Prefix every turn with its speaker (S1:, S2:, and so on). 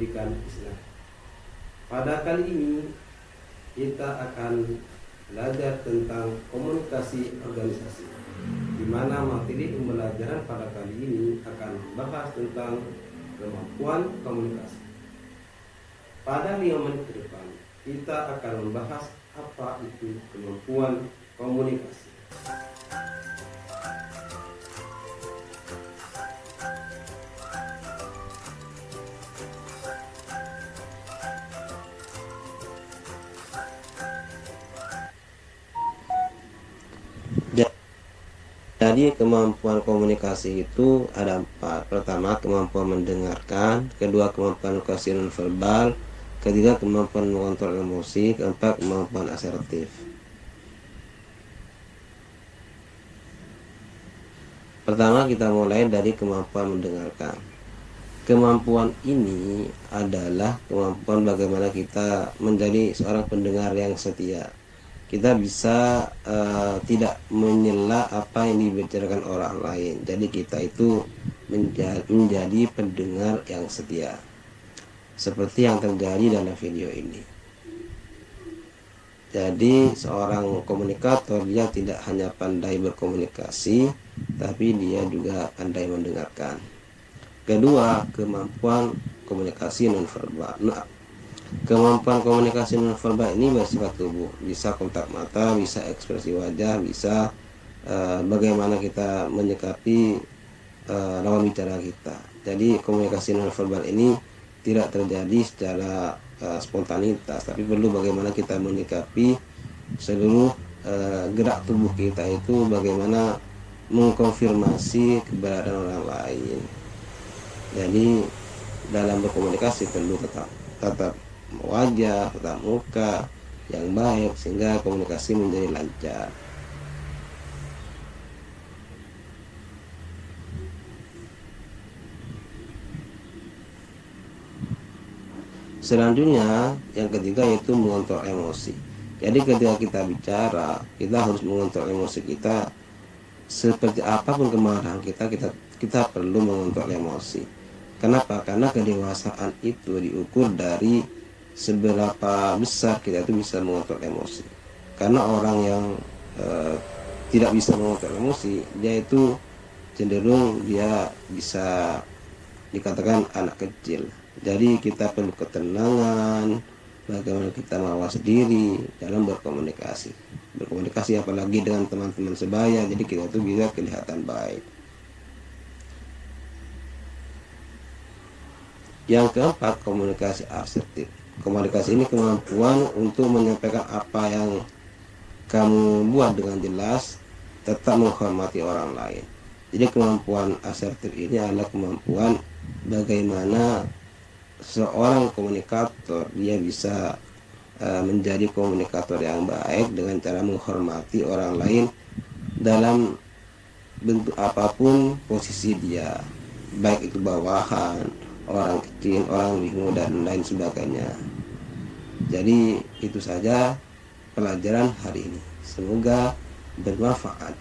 S1: pendidikan Islam. Pada kali ini kita akan belajar tentang komunikasi organisasi, di mana materi pembelajaran pada kali ini akan membahas tentang kemampuan komunikasi. Pada 5 menit ke depan, kita akan membahas apa itu kemampuan komunikasi. Jadi kemampuan komunikasi itu ada 4. Pertama, kemampuan mendengarkan. Kedua, kemampuan komunikasi nonverbal. Ketiga, kemampuan mengontrol emosi. Keempat, kemampuan asertif. Pertama, kita mulai dari kemampuan mendengarkan. Kemampuan ini adalah kemampuan bagaimana kita menjadi seorang pendengar yang setia. Kita bisa tidak menyela apa yang dibicarakan orang lain. Jadi kita itu menjadi pendengar yang setia, seperti yang terjadi dalam video ini. Jadi seorang komunikator, dia tidak hanya pandai berkomunikasi, tapi dia juga pandai mendengarkan. Kedua, kemampuan komunikasi nonverbal. Kemampuan komunikasi nonverbal ini bersifat tubuh, bisa kontak mata, bisa ekspresi wajah, bisa bagaimana kita menyikapi lawan bicara kita. Jadi komunikasi nonverbal ini tidak terjadi secara spontanitas, tapi perlu bagaimana kita menyikapi seluruh gerak tubuh kita itu, bagaimana mengkonfirmasi keberadaan orang lain. Jadi dalam berkomunikasi perlu tatap wajah, tatap muka yang baik, sehingga komunikasi menjadi lancar. Selanjutnya, yang ketiga yaitu mengontrol emosi. Jadi ketika kita bicara, kita harus mengontrol emosi kita. Seperti apapun kemarahan kita perlu mengontrol emosi. Kenapa? Karena kedewasaan itu diukur dari seberapa besar kita itu bisa mengontrol emosi. Karena orang yang tidak bisa mengontrol emosi, dia itu cenderung dia bisa dikatakan anak kecil. Jadi kita perlu ketenangan, bagaimana kita mawas diri dalam berkomunikasi apalagi dengan teman-teman sebaya. Jadi kita itu bisa kelihatan baik. Yang keempat, komunikasi asertif. Komunikasi ini kemampuan untuk menyampaikan apa yang kamu buat dengan jelas, tetap menghormati orang lain. Jadi kemampuan asertif ini adalah kemampuan bagaimana seorang komunikator dia bisa menjadi komunikator yang baik dengan cara menghormati orang lain dalam bentuk apapun posisi dia, baik itu bawahan, orang kecil, orang bingung, dan lain sebagainya. Jadi itu saja pelajaran hari ini. Semoga bermanfaat.